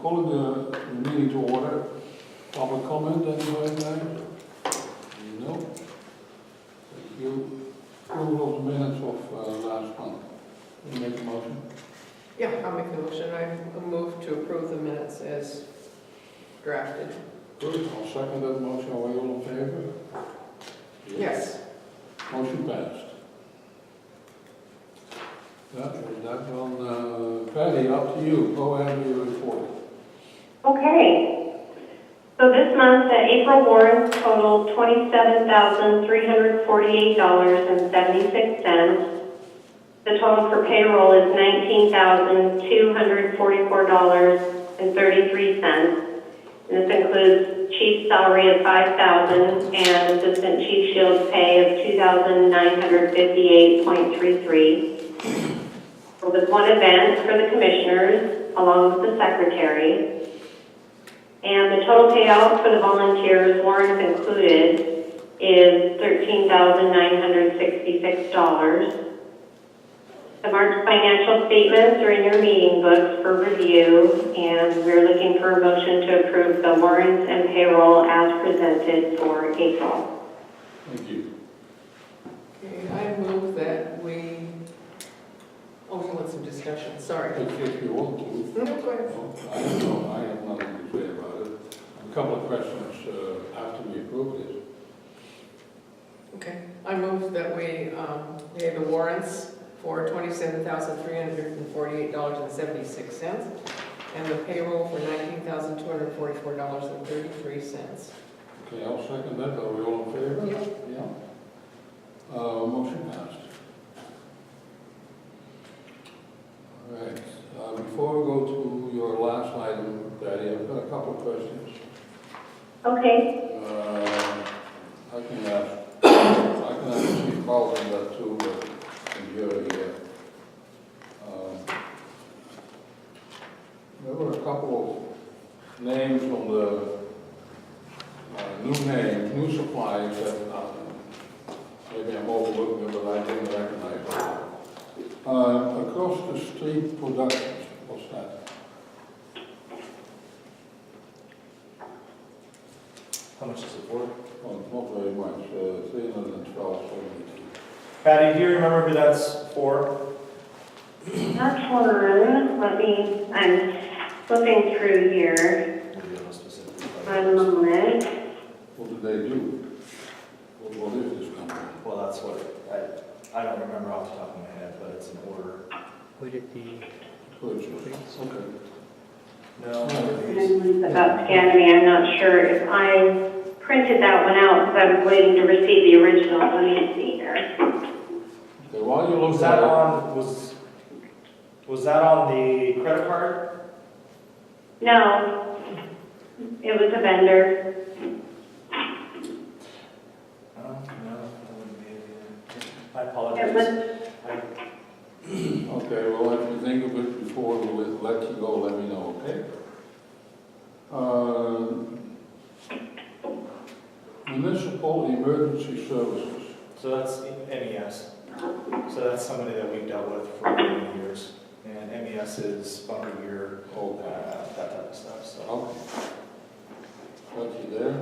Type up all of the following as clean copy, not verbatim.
calling the meeting to order. Public comment, anybody there? No? Thank you. Approval of the minutes of last month. Can you make a motion? Yeah, I'll make the motion. I move to approve the minutes as drafted. Good, I'll second that motion. Are we all in favor? Yes. Motion passed. That was that one. Patty, up to you. Go ahead with your report. Okay. So this month, the April warrants totaled $27,348.76. The total for payroll is $19,244.33. And this includes chief salary of $5,000 and assistant chief shield pay of $2,958.33. There was one event for the commissioners along with the secretary. And the total payout for the volunteers, warrants included, is $13,966. The March financial statements are in your meeting books for review, and we're looking for a motion to approve the warrants and payroll as presented for April. Thank you. Okay, I move that we, oh, you want some discussion, sorry. If you want to. No, go ahead. I have nothing to say about it. A couple of questions after we approve this. Okay, I move that we pay the warrants for $27,348.76 and the payroll for $19,244.33. Okay, I'll second that. Are we all in favor? Yeah. Motion passed. All right. Before we go to your last item, Patty, I've got a couple of questions. Okay. I can ask Chief Carlton that too, but you're here. There were a couple of names on the new supplies that maybe I'm overlooking, but I didn't recognize them. Across the street productions, what's that? How much is it for? Well, not very much, 312.72. Patty, do you remember who that's for? That one, I'm flipping through here. One moment. What do they do? What is this company? Well, that's what, I don't remember off the top of my head, but it's an order. Would it be? Okay. No. It's about scanned me. I'm not sure if I printed that one out because I was waiting to receive the original. Let me see here. Okay, while you look Was that at it, was that on the credit card? No, it was a vendor. No, that wouldn't be it either. I It apologize. was, okay, well, if you think of it before we let you go, let me know, okay? Municipal Emergency Services. So that's MES. So that's somebody that we've dealt with for many years. And MES is bunker gear, that type of stuff, so. Okay. Got you there.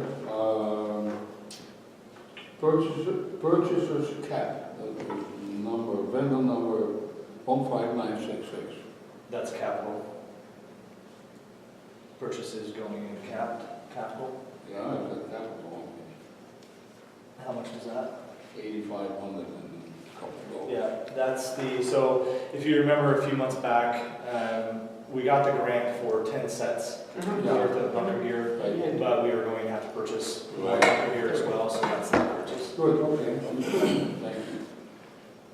Purchaser's cap, vendor number 15966. That's capital. Purchases going into capital. Yeah, I've got capital on How much is that? me. 8,500 and a couple of dollars. Yeah, that's so if you remember a few months back, we got the grant for 10 sets worth of bunker gear, Right. but we were going to have to purchase more Right. bunker gear as well, so that's the purchase. Good, okay, understood. Thank you.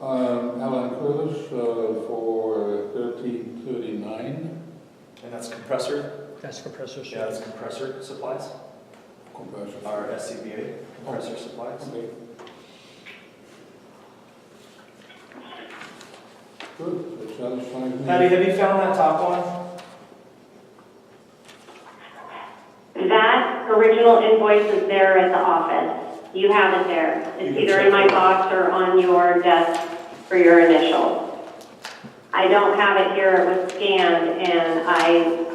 Alan Curtis for 1339. And that's compressor. That's compressor. Yeah, that's compressor supplies. Compressor. Our SCBA compressor supplies. Okay. Good, that satisfies me. Patty, have you found that top one? that original invoice is there at the office. You have it there. It's either in my box or on your desk for your initials. I don't have it here. It was scanned and I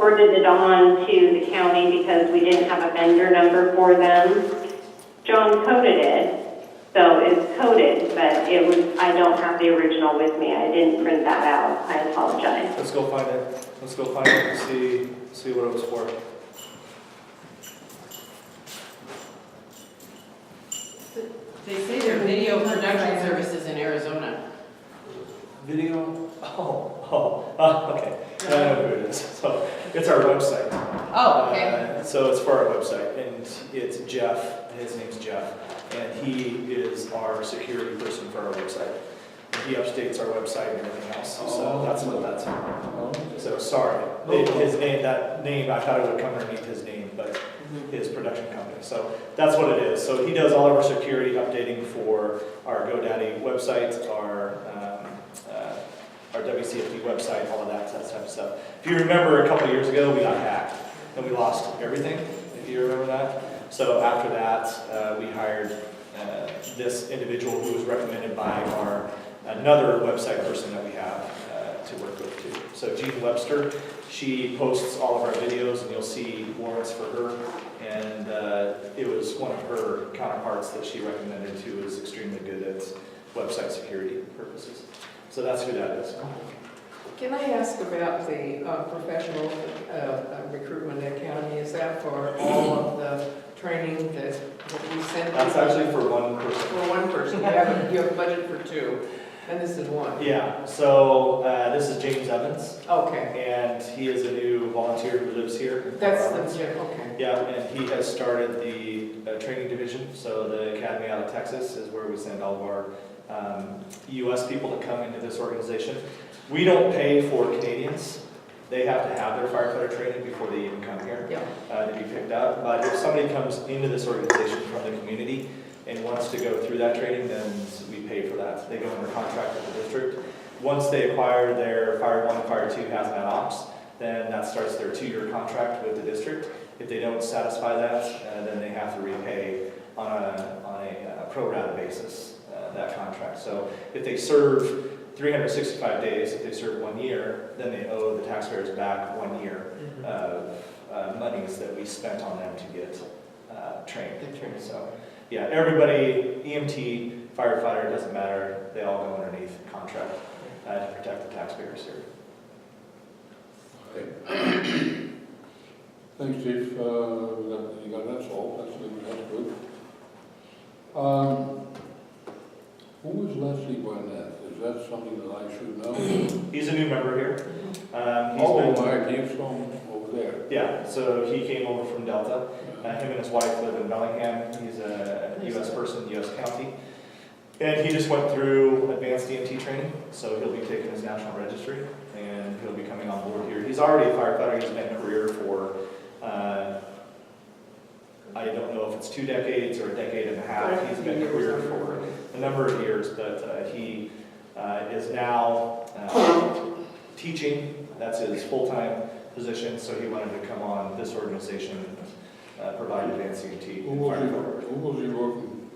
forwarded it on to the county because we didn't have a vendor number for them. John coded it, so it's coded, but it was, I don't have the original with me. I didn't print that out. I apologize. Let's go find it. Let's go find it and see what it was for. They say they're video production services in Arizona. Video? Okay. I know who it is. So it's our website. Oh, okay. So it's for our website, and it's Jeff. His name's Jeff, and he is our security person for our website. He updates our website and everything else. So that's what that's for. So sorry, his name, that name, I thought it would come underneath his name, but his production company. So that's what it is. So he does all of our security updating for our GoDaddy website, our WCFD website, all of that type of stuff. If you remember, a couple of years ago, we got hacked and we lost everything. If you remember that. So after that, we hired this individual who was recommended by another website person that we have to work with too. So Jean Webster, she posts all of our videos, and you'll see warrants for her. And it was one of her counterparts that she recommended who is extremely good at website security purposes. So that's who that is. Can I ask about the professional recruitment academy? Is that for all of the training that we send? That's actually for one person. For one person. You have a budget for two, and this is one. Yeah, so this is James Evans, Okay. and he is a new volunteer who lives here. That's the, okay. Yeah, and he has started the training division. So the academy out of Texas is where we send all of our U.S. people to come into this organization. We don't pay for Canadians. They have to have their firefighter training before they even come here to be picked up. But if somebody comes into this organization from the community and wants to go through that training, then we pay for that. They go under contract with the district. Once they acquire their Fire 1 and Fire 2 hazmat ops, then that starts their 2-year contract with the district. If they don't satisfy that, then they have to repay on a pro rata basis that contract. So if they serve 365 days, if they serve 1 year, then they owe the taxpayers back 1 year of monies that we spent on them to get trained. So yeah, everybody, EMT, firefighter, doesn't matter, they all go underneath contract to protect the taxpayers here. Okay. Thanks, Chief. You got that solved. That's good. Who is Leslie Barnett? Is that something that I should know? He's a new member here. He's from over there. Yeah, so he came over from Delta. Him and his wife live in Bellingham. He's a U.S. person, U.S. county. And he just went through advanced EMT training, so he'll be taking his national registry, and he'll be coming on board here. He's already a firefighter. He's been a career for, I don't know if it's 2 decades or a decade and a half. He's been a career for a number of years, but he is now teaching. That's his full-time position, so he wanted to come on this organization and provide advanced EMT. Who was he working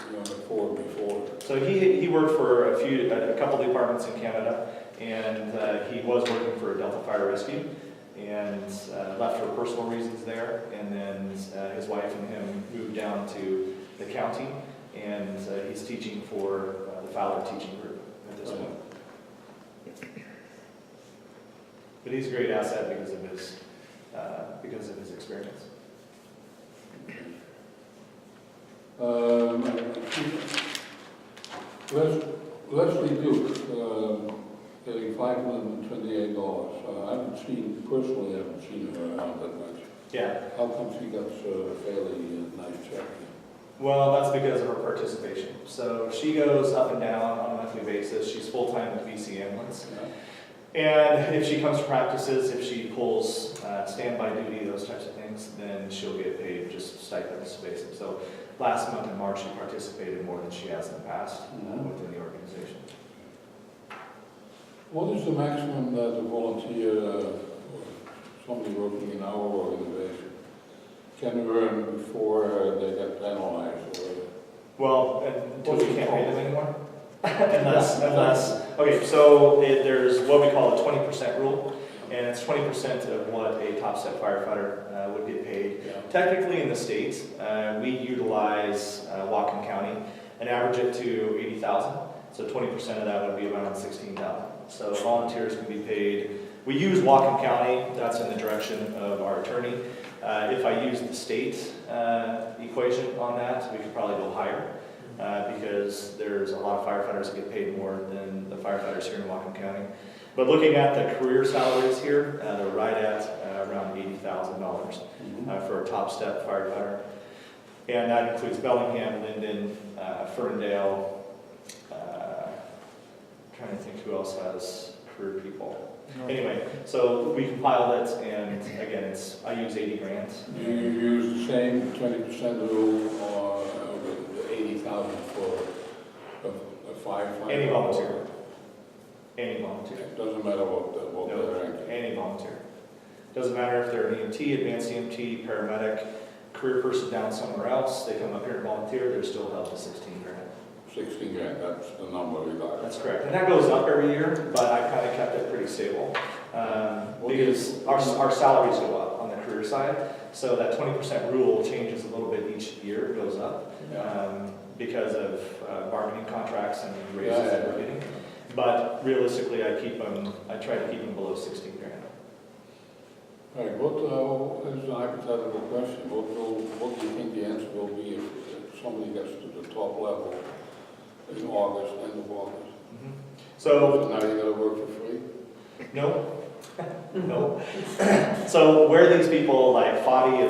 for before? So he worked for a couple departments in Canada, and he was working for Delta Fire Rescue, and left for personal reasons there, and then his wife and him moved down to the county, and he's teaching for the Fowler Teaching Group at this point. But he's a great asset because of his experience. Leslie Duke, getting $528. I personally haven't seen her around that much. Yeah. How come she got a fairly nice check? Well, that's because of her participation. So she goes up and down on a monthly basis. She's full-time with BC Ambulance. And if she comes to practices, if she pulls standby duty, those types of things, then she'll get paid just stipends basic. So last month in March, she participated more than she has in the past within the organization. What is the maximum that a volunteer, somebody working in our organization, can earn before they get penalized? Well, until we can't pay them anymore? unless, okay, so there's what we call a 20% rule. and it's 20% of what a top step firefighter would get paid. Yeah. Technically, in the state, we utilize Whatcom County and average it to 80,000. So 20% of that would be around 16,000. So volunteers can be paid. We use Whatcom County. That's in the direction of our attorney. If I use the state equation on that, we could probably go higher because there's a lot of firefighters that get paid more than the firefighters here in Whatcom County. But looking at the career salaries here, they're right at around $80,000 for a top step firefighter. And that includes Bellingham, Linden, Ferndale. Trying to think who else has career people. Anyway, so we compiled it, and again, I use 80 grand. Do you use the same 20% rule or the 80,000 for a firefighter? Any volunteer. Any volunteer. It doesn't matter what No, they're ranking. any volunteer. Doesn't matter if they're an EMT, advanced EMT, paramedic, career person down somewhere else, they come up here and volunteer, they're still held to 16 grand. 16 grand, that's the number we got. That's correct, and that goes up every year, but I kind of kept it pretty stable. Because our salaries go up on the career side, so that 20% rule changes a little bit each year, it goes up. Because of bargaining contracts and raises that we're getting. But realistically, I try to keep them below 16 grand. All right, this is a hypothetical question. What do you think the answer will be if somebody gets to the top level in August, end of August? So now you're gonna work for free? no, no. So where these people, like Fadi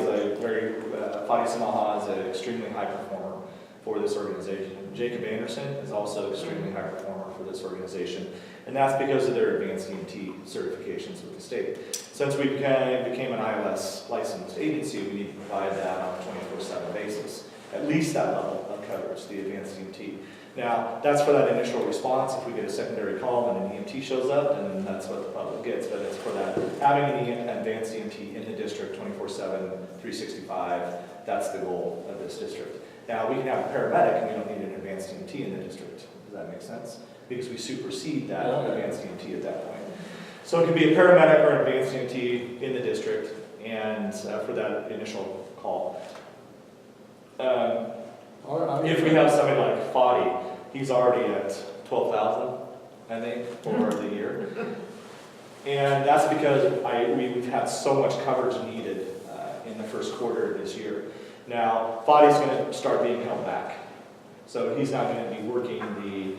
Fadi Samaha is an extremely high performer for this organization. Jacob Anderson is also extremely high performer for this organization, and that's because of their advanced EMT certifications with the state. Since we became an ILS licensed agency, we need to provide that on a 24/7 basis, at least that level of coverage, the advanced EMT. Now, that's for that initial response. If we get a secondary call and an EMT shows up, then that's what the public gets, but it's for that. Having an advanced EMT in the district 24/7, 365, that's the goal of this district. Now, we can have a paramedic and we don't need an advanced EMT in the district. Does that make sense? Because we supersede that advanced EMT at that point. So it could be a paramedic or an advanced EMT in the district, and for that initial call. If we have somebody like Fadi, he's already at 12,000, I think, for the year. And that's because we've had so much coverage needed in the first quarter of this year. Now, Fadi's going to start being held back. So he's not going to be working the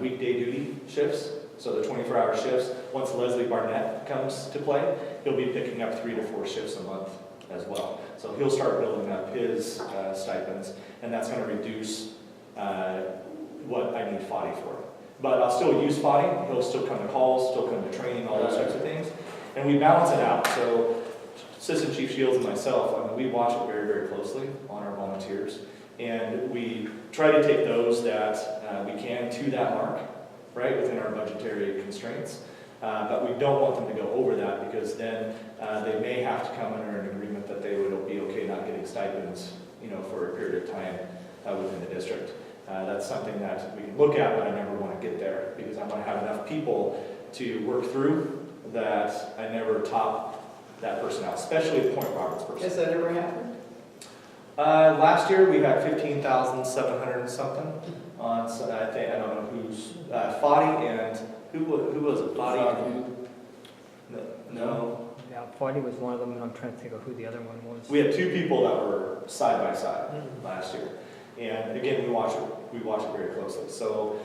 weekday duty shifts, so the 24-hour shifts. Once Leslie Barnett comes to play, he'll be picking up 3 to 4 shifts a month as well. So he'll start building up his stipends, and that's going to reduce what I need Fadi for. But I'll still use Fadi. He'll still come to calls, still come to training, all those types of things. And we balance it out. So Assistant Chief Shields and myself, we watch it very, very closely on our volunteers. And we try to take those that we can to that mark, right, within our budgetary constraints. But we don't want them to go over that, because then they may have to come under an agreement that they would be okay not getting stipends, for a period of time within the district. That's something that we can look at, but I never want to get there, because I want to have enough people to work through that I never top that person out, especially the Point Roberts person. Has that ever happened? Last year we had 15,700 and something on. So I don't know who's Fadi and who was it? Fadi. No. Yeah, Fadi was one of them, and I'm trying to think of who the other one was. We had 2 people that were side by side last year, and again we watch it very closely. So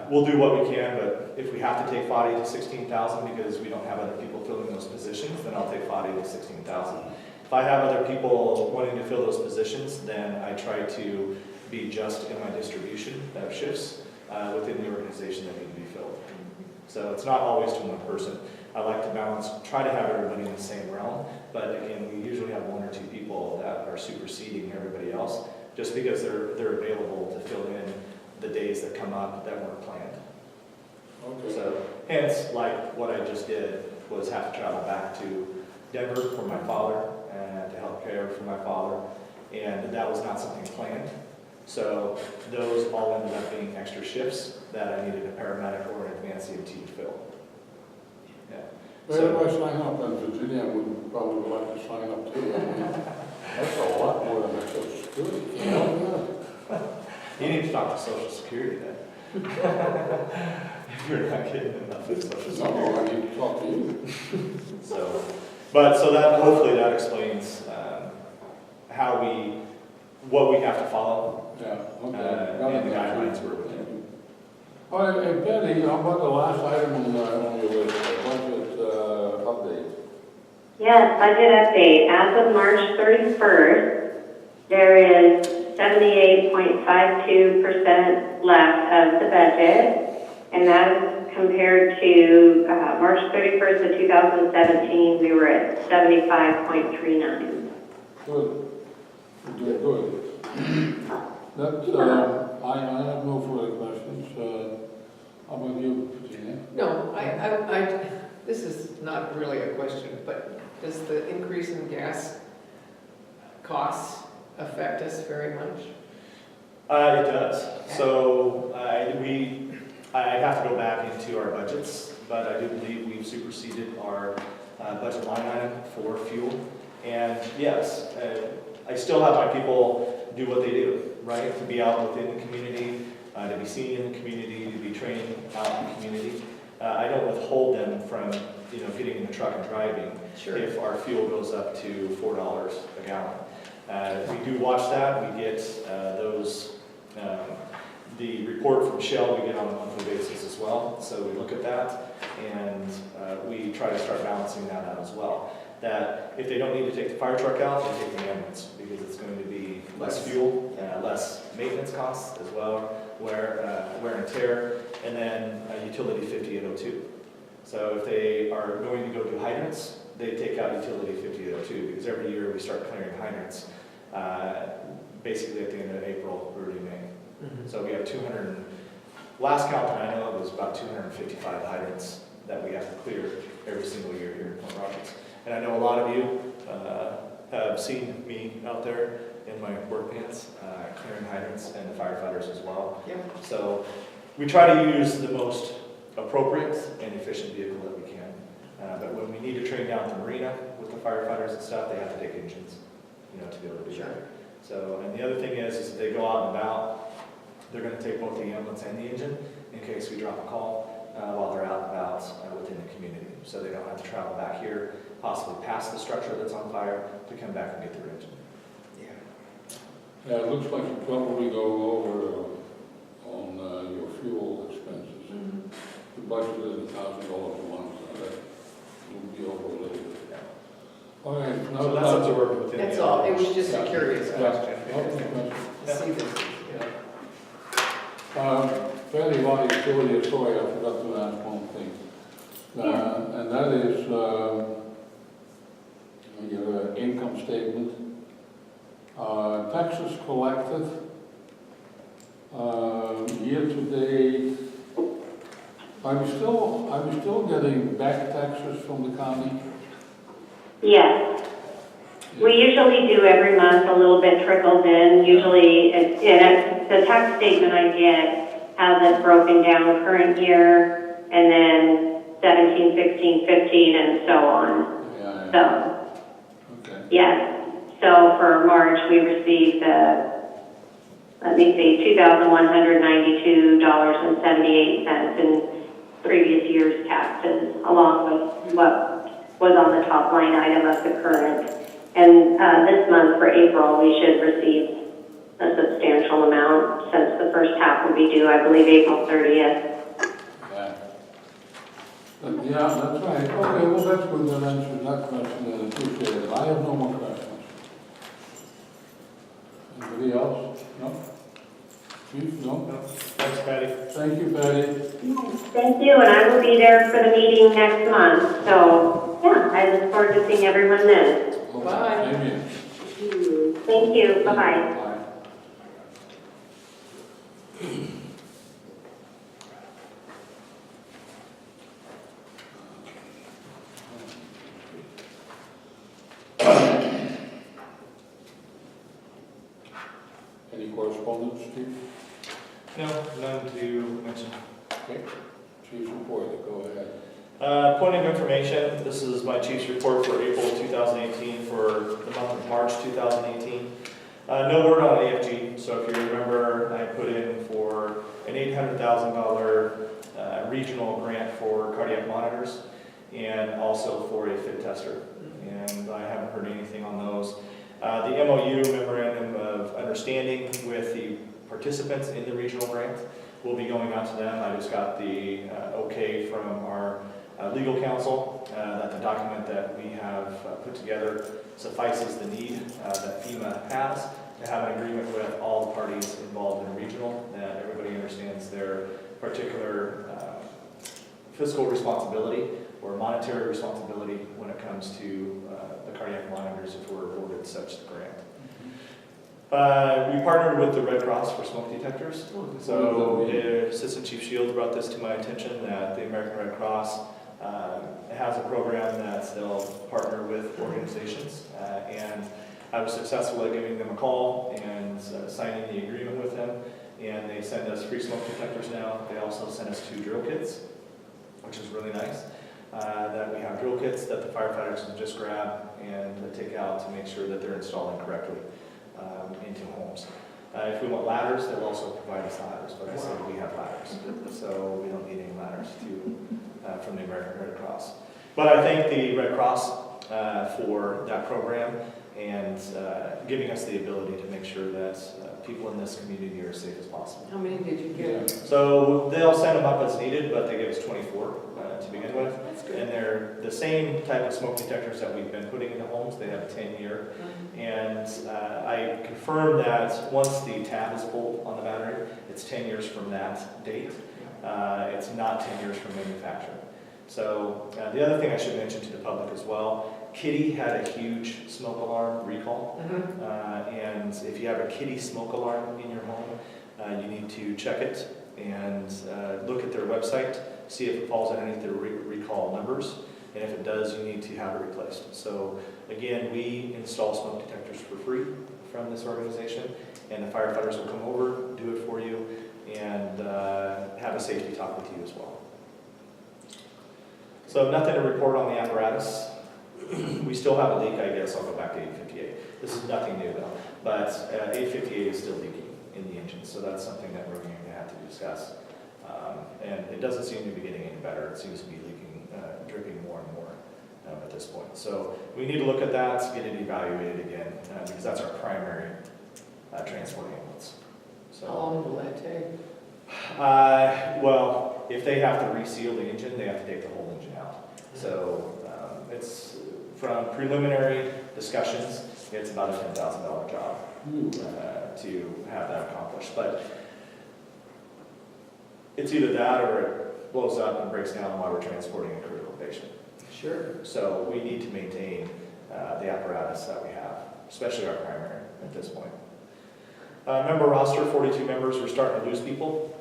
we'll do what we can, but if we have to take Fadi to 16,000 because we don't have other people filling those positions, then I'll take Fadi to 16,000. If I have other people wanting to fill those positions, then I try to be just in my distribution of shifts within the organization that need to be filled. So it's not always to one person. I like to balance, try to have everybody in the same realm, but again, we usually have 1 or 2 people that are superseding everybody else, just because they're available to fill in the days that come up that weren't planned. Okay. So hence, like what I just did was have to travel back to Denver for my father and to help care for my father, and that was not something planned. So those all ended up being extra shifts that I needed a paramedic or an advanced EMT to fill. Yeah. Well, if I sign up, then Virginia would probably like to sign up too. I mean, that's a lot more than a social security. You know, You need to talk to Social Security then. If you're not getting enough of Social yeah. Security. No, I need to talk to you. So, but, so that, hopefully that explains, how what we have to follow, Yeah, okay. and the guidelines we're within. All right, hey Betty, how about the last item on your list, the budget update? Yes, budget update. As of March 31st, there is 78.52% left of the budget, and that is compared to March 31st of 2017, we were at 75.39. Good. You're doing good. That's, I have no further questions. How about you, Virginia? No, this is not really a question, but does the increase in gas costs affect us very much? It does. So, I have to go back into our budgets, but I do believe we've superseded our budget line item for fuel. And yes, I still have my people do what they do, right? To be out within the community, to be seen in the community, to be trained out in the community. I don't withhold them from, getting in the truck and driving if our fuel goes up to $4 a gallon. We do watch that. We get the report from Shell we get on a monthly basis as well. So we look at that and we try to start balancing that out as well. That if they don't need to take the fire truck out, they take the ambulance because it's going to be less fuel, less maintenance costs as well, wear and tear, and then utility 5802. So if they are going to go do hydrants, they take out utility 5802 because every year we start clearing hydrants basically at the end of April, early May. So we have 200, last count that I know of was about 255 hydrants that we have to clear every single year here in Point Roberts. And I know a lot of you have seen me out there in my work pants, clearing hydrants, and the firefighters as well. Yep. So we try to use the most appropriate and efficient vehicle that we can. But when we need to train down the marina with the firefighters and stuff, they have to take engines, to be able to do that. So, and the other thing is if they go out and about, they're going to take both the ambulance and the engine in case we drop a call while they're out and about within the community. So they don't have to travel back here, possibly past the structure that's on fire to come back and get their engine. Yeah, it looks like you probably go over on your fuel expenses. The budget is $1,000 a month, so that will be over a little bit. All right, now So that's absorbed within That's the all, it other. was just a curious question. Okay. To see this, Fairly while you're still here, sorry, I forgot to ask one thing. And that is your income statement. Taxes collected, year to date. Are we still getting back taxes from the county? Yes. We usually do every month, a little bit trickles in. Usually, the tax statement I get has it broken down current year, and then 17, 16, 15, and so on. Yeah. So, Okay. yes. So for March, we received $2,192.78 in previous year's taxes, along with what was on the top line item of the current. And this month, for April, we should receive a substantial amount since the first half will be due, I believe, April 30th. Yeah. Yeah, that's right. Okay, well, that's good. That answers that question, and I appreciate it. I have no more questions. Anybody else? No? Chief, no? No. Thanks, Patty. Thank you, Patty. Thank you, and I will be there for the meeting next month. So, yeah, I look forward to seeing everyone then. Bye. Same here. Thank you. Bye-bye. Bye. Any correspondence, Chief? No, none to mention. Okay. Chief reporter, go ahead. Point of information, this is my chief's report for April 2018 for the month of March 2018. No word on AFG, so if you remember, I put in for an $800,000 regional grant for cardiac monitors and also for a fit tester, and I haven't heard anything on those. The MOU, Memorandum of Understanding, with the participants in the regional grant will be going out to them. I just got the okay from our legal counsel that the document that we have put together suffices the need that FEMA has to have an agreement with all the parties involved in a regional, that everybody understands their particular fiscal responsibility or monetary responsibility when it comes to the cardiac monitors if we're awarded such grant. We partnered with the Red Cross for smoke detectors. So Assistant Chief Shields brought this to my attention that the American Red Cross has a program that they'll partner with organizations, and I was successful at giving them a call and signing the agreement with them, and they send us free smoke detectors now. They also send us 2 drill kits, which is really nice. That we have drill kits that the firefighters can just grab and take out to make sure that they're installing correctly into homes. If we want ladders, they'll also provide us ladders, but I said we have ladders, so we don't need any ladders from the American Red Cross. But I thank the Red Cross for that program and giving us the ability to make sure that people in this community are as safe as possible. How many did you get? So they'll send them up as needed, but they give us 24 to begin with. That's good. And they're the same type of smoke detectors that we've been putting into homes. They have a 10-year. And I confirmed that once the tab is pulled on the battery, it's 10 years from that date. It's not 10 years from manufacture. So the other thing I should mention to the public as well, Kitty had a huge smoke alarm recall. And if you have a Kitty smoke alarm in your home, you need to check it and look at their website, see if it falls underneath their recall numbers. And if it does, you need to have it replaced. So again, we install smoke detectors for free from this organization, and the firefighters will come over, do it for you, and have a safety talk with you as well. So nothing to report on the apparatus. We still have a leak, I guess. I'll go back to 858. This is nothing new though, but 858 is still leaking in the engine, so that's something that we're going to have to discuss. And it doesn't seem to be getting any better. It seems to be leaking, dripping more and more at this point. So we need to look at that, get it evaluated again, because that's our primary transport ambulance. So, How long will that take? well, if they have to reseal the engine, they have to take the whole engine out. So it's from preliminary discussions, it's about a $10,000 job to have that accomplished. But it's either that or it blows up and breaks down while we're transporting a critical patient. Sure. So we need to maintain the apparatus that we have, especially our primary at this point. Member roster, 42 members. We're starting to lose people.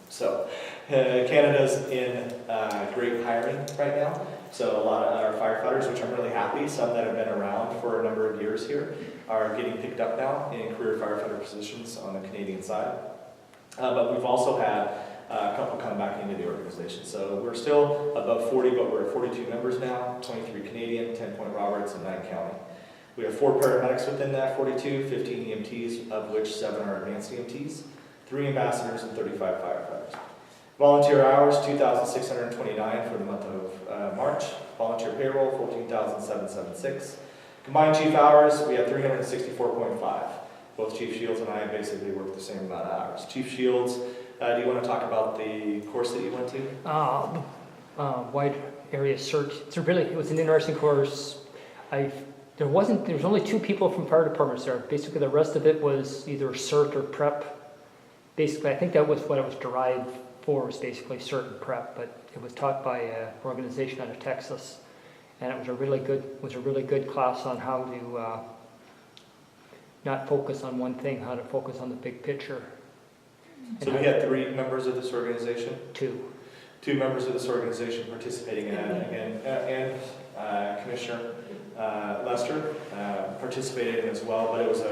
So Canada's in great hiring right now. So a lot of our firefighters, which I'm really happy, some that have been around for a number of years here, are getting picked up now in career firefighter positions on the Canadian side. But we've also had a couple come back into the organization. So we're still above 40, but we're at 42 members now, 23 Canadian, 10 Point Roberts, and 9 county. We have 4 paramedics within that 42, 15 EMTs, of which 7 are advanced EMTs, 3 ambassadors, and 35 firefighters. Volunteer hours, 2,629 for the month of March. Volunteer payroll, 14,776. Combined chief hours, we have 364.5. Both Chief Shields and I basically work the same amount of hours. Chief Shields, do you want to talk about the course that you went to? Wide area search. It was an interesting course. There was only 2 people from fire departments there. Basically, the rest of it was either CERT or prep. Basically, I think that was what it was derived for, was basically CERT and prep. But it was taught by an organization out of Texas, and it was a really good class on how to not focus on one thing, how to focus on the big picture. So we had 3 members of this organization? 2. 2 members of this organization participating in it, and Commissioner Lester participated in as well, but it was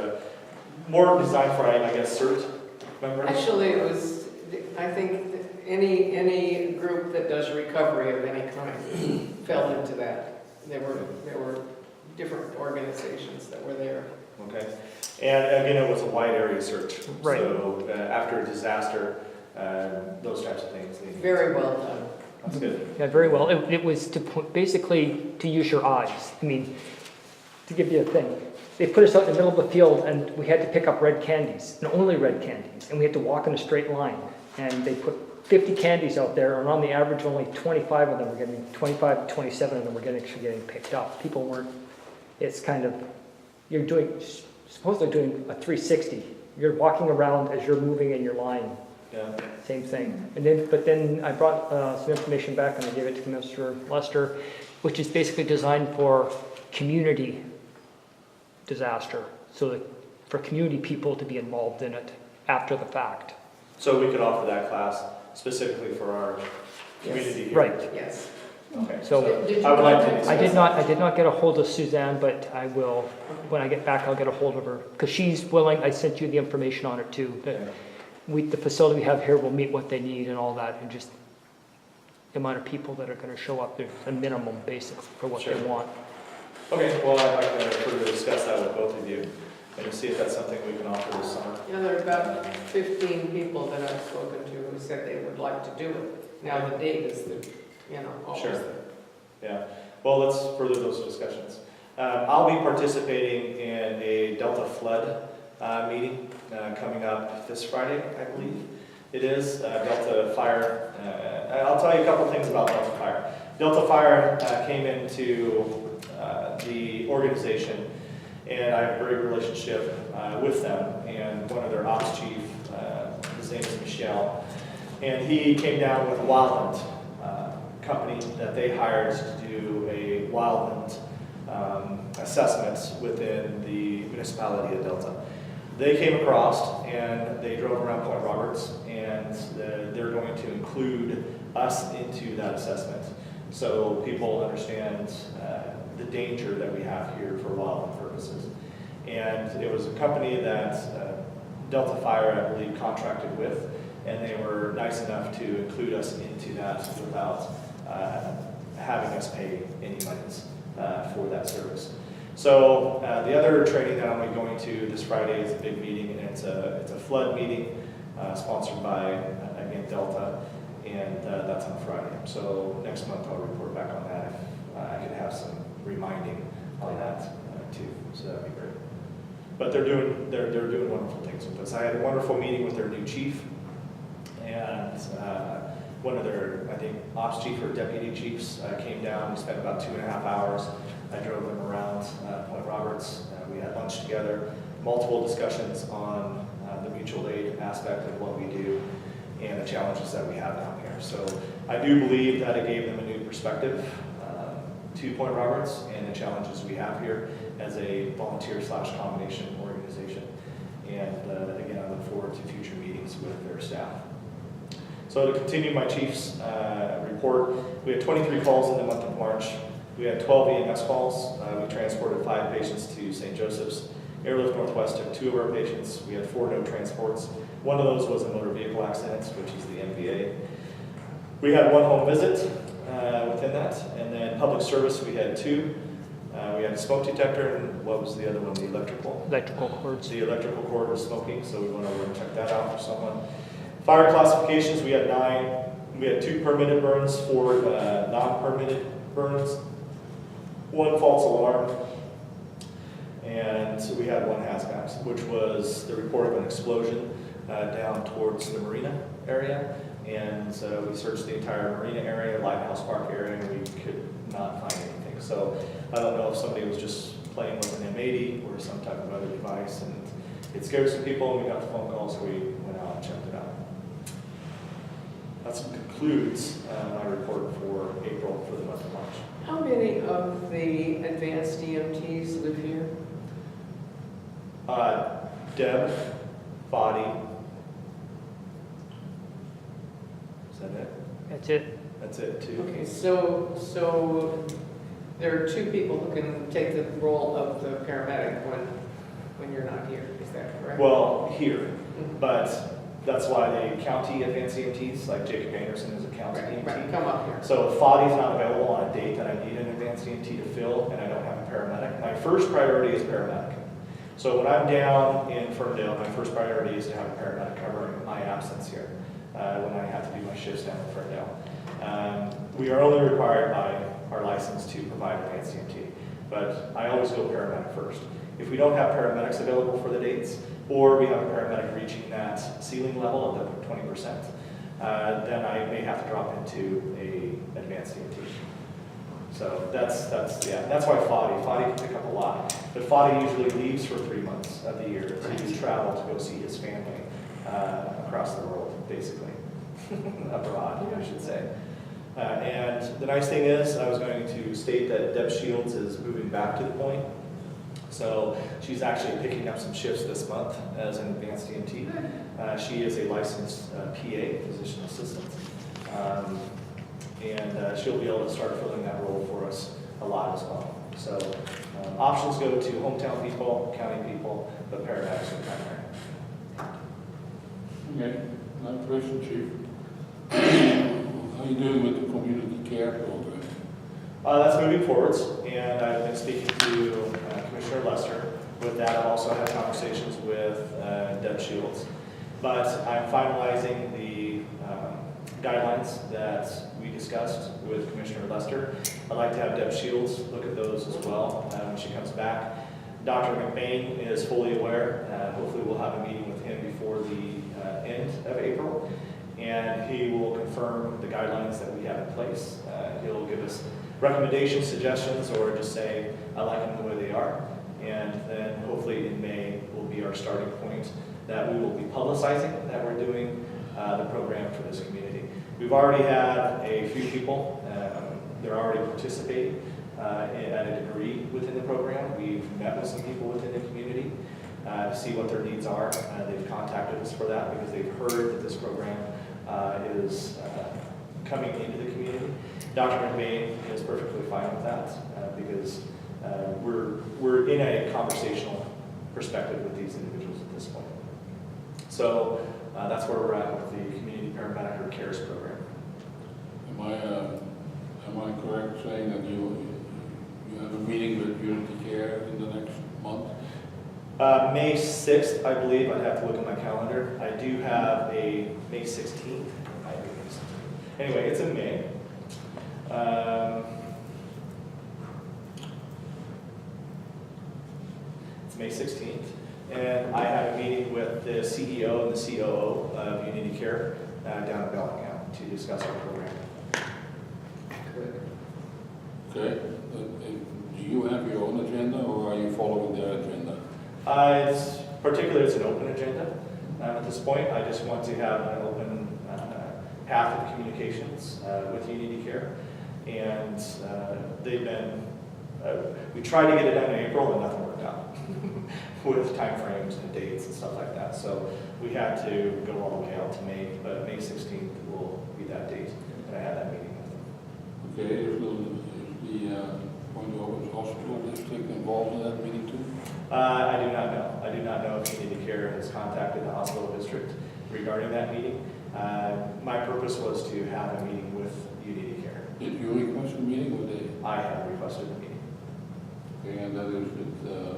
more designed for, I guess, CERT members. Actually, it was, I think Any group that does recovery of any kind fell into that. There were different organizations that were there. Okay. And again, it was a wide area search. Right. So after a disaster, those types of things. Very well done. That's good. Yeah, very well. It was to basically to use your eyes. I mean, to give you a thing. They put us out in the middle of the field and we had to pick up red candies, and only red candies. And we had to walk in a straight line. And they put 50 candies out there, and on the average, only 25 of them were getting, 25 to 27 of them were actually getting picked up. People weren't, it's kind of, you're doing, supposedly doing a 360. You're walking around as you're moving in your line. Yeah. Same thing. And then, but then I brought some information back and I gave it to Mr. Lester, which is basically designed for community disaster, so that for community people to be involved in it after the fact. So we could offer that class specifically for our community here. Right. Yes. Okay. So Did you I would like to. contact I did not get a hold of Suzanne, but I will, when I get back, I'll get a hold of her, because she's willing. I sent you the information on it too. That the facility we have here will meet what they need and all that, and just the amount of people that are going to show up. There's a minimum basic for what Sure. they want. Okay, well, I'd like to further discuss that with both of you and to see if that's something we can offer this summer. Yeah, there are about 15 people that I've spoken to who said they would like to do it. Now, the date is always Sure. there. Yeah, well, let's further those discussions. I'll be participating in a Delta flood meeting coming up this Friday, I believe. It is Delta Fire. I'll tell you a couple things about Delta Fire. Delta Fire came into the organization, and I have a great relationship with them. And one of their ops chief, his name is Michelle, and he came down with a wildland company that they hired to do a wildland assessments within the municipality of Delta. They came across and they drove around Point Roberts, and they're going to include us into that assessment so people understand the danger that we have here for wildland purposes. And it was a company that Delta Fire, I believe, contracted with, and they were nice enough to include us into that without having us pay any monies for that service. So the other training that I'm going to this Friday is a big meeting, and it's a flood meeting sponsored by, again, Delta, and that's on Friday. So next month I'll report back on that if I could have some reminding on that too. So that'd be great. But they're doing wonderful things with us. I had a wonderful meeting with their new chief, and one of their, I think, ops chief or deputy chiefs came down. We spent about 2.5 hours. I drove them around Point Roberts. We had lunch together, multiple discussions on the mutual aid aspect of what we do and the challenges that we have down here. So I do believe that it gave them a new perspective to Point Roberts and the challenges we have here as a volunteer/combination organization. And again, I look forward to future meetings with their staff. So to continue my chief's report, we had 23 calls in the month of March. We had 12 EMS calls. We transported 5 patients to St. Joseph's. Airlift Northwest took 2 of our patients. We had 4 no transports. One of those was a motor vehicle accident, which is the MVA. We had 1 home visit within that. And then public service, we had 2. We had a smoke detector, and what was the other one? The electrical? Electrical cords. The electrical cord was smoking, so we went over and checked that out for someone. Fire classifications, we had 9. We had 2 permitted burns, 4 non-permitted burns, 1 false alarm, and we had 1 hazmat, which was the report of an explosion down towards the marina area. And we searched the entire marina area, Lighthouse Park area, and we could not find anything. So I don't know if somebody was just playing with an M80 or some type of other device, and it scared some people, and we got the phone call, so we went out and checked it out. That concludes my report for April for the month of March. How many of the advanced EMTs live here? Deb, Body. Is that it? That's it. That's it, too. Okay, so there are 2 people who can take the role of the paramedic when you're not here, is that correct? Well, here, but That's why the county advanced EMTs, like Jacob Anderson is a county Right, EMT. come up here. So if FODI's not available on a date that I need an advanced EMT to fill and I don't have a paramedic, my first priority is paramedic. So when I'm down in Ferndale, my first priority is to have a paramedic covering my absence here when I have to do my shifts down in Ferndale. We are only required by our license to provide advanced EMT, but I always go paramedic first. If we don't have paramedics available for the dates, or we have a paramedic reaching that ceiling level of the 20%, then I may have to drop into a advanced EMT. So that's why FODI can pick up a lot. But FODI usually leaves for 3 months of the year to travel to go see his family across the world, basically, abroad, I should say. And the nice thing is, I was going to state that Deb Shields is moving back to the point. So she's actually picking up some shifts this month as an advanced EMT. She is a licensed PA, physician assistant. And she'll be able to start filling that role for us a lot as well. So options go to hometown people, county people, but paramedics are primary. Okay, another question, Chief. How are you doing with the community care program? That's moving forwards, and I've been speaking to Commissioner Lester. With that, I've also had conversations with Deb Shields. But I'm finalizing the guidelines that we discussed with Commissioner Lester. I'd like to have Deb Shields look at those as well when she comes back. Dr. McBain is fully aware. Hopefully we'll have a meeting with him before the end of April, and he will confirm the guidelines that we have in place. He'll give us recommendations, suggestions, or just say, I like them the way they are. And then hopefully in May will be our starting point that we will be publicizing that we're doing the program for this community. We've already had a few people, they're already participating at a degree within the program. We've met with some people within the community to see what their needs are. They've contacted us for that because they've heard that this program is coming into the community. Dr. McBain is perfectly fine with that because we're in a conversational perspective with these individuals at this point. So that's where we're at with the Community Paramedic or CARES program. Am I correct saying that you have a meeting with Unity Care in the next month? May 6th, I believe. I'd have to look at my calendar. I do have a May 16th. Anyway, it's in May. It's May 16th. And I have a meeting with the CEO and the COO of Unity Care down in Bellingham to discuss our program. Okay. Do you have your own agenda, or are you following their agenda? It's an open agenda at this point. I just want to have an open path of communications with Unity Care. And they've been, we tried to get it done in April and nothing worked out with timeframes and dates and stuff like that. So we had to go all the way out to May, but May 16th will be that date. And I had that meeting with them. Okay, is the Point Orleans Hospital District involved in that meeting too? I do not know. I do not know if Unity Care has contacted the hospital district regarding that meeting. My purpose was to have a meeting with Unity Care. Did you request a meeting, or they? I have requested a meeting. Okay, and that is with the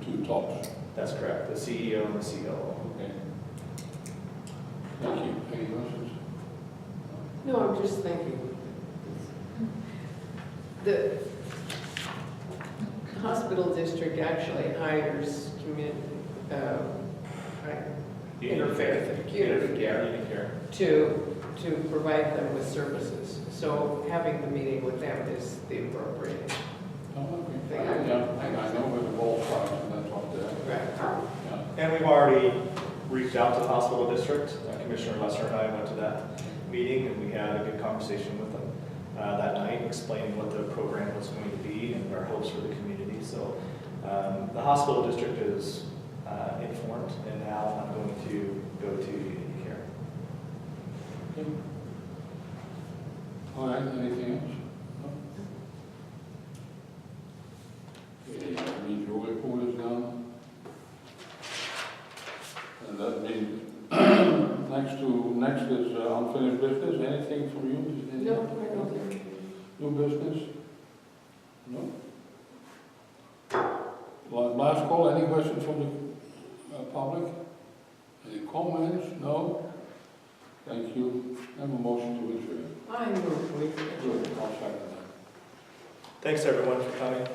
two tops. That's correct, the CEO and the COO. Okay. Thank you. Any questions? No, I'm just thinking. The hospital district actually hires community, interfaith, Unity Care. to provide them with services. So having the meeting with them is the appropriate. Oh, okay. I know where the ball starts, and that's up there. Right. Yeah. And we've already reached out to the hospital district. Commissioner Lester and I went to that meeting, and we had a good conversation with them that night, explaining what the program was going to be and our hopes for the community. So the hospital district is informed, and now I'm going to go to Unity Care. Okay. All right, anything else? No? Okay, I need your report is done. And that means Next is unfinished business. Anything from you? No, I don't think. New business? No? Last call, any questions from the public? Any comments? No? Thank you. Have a motion to adjourn. I move we adjourn. Good, I'll second that. Thanks, everyone, for coming.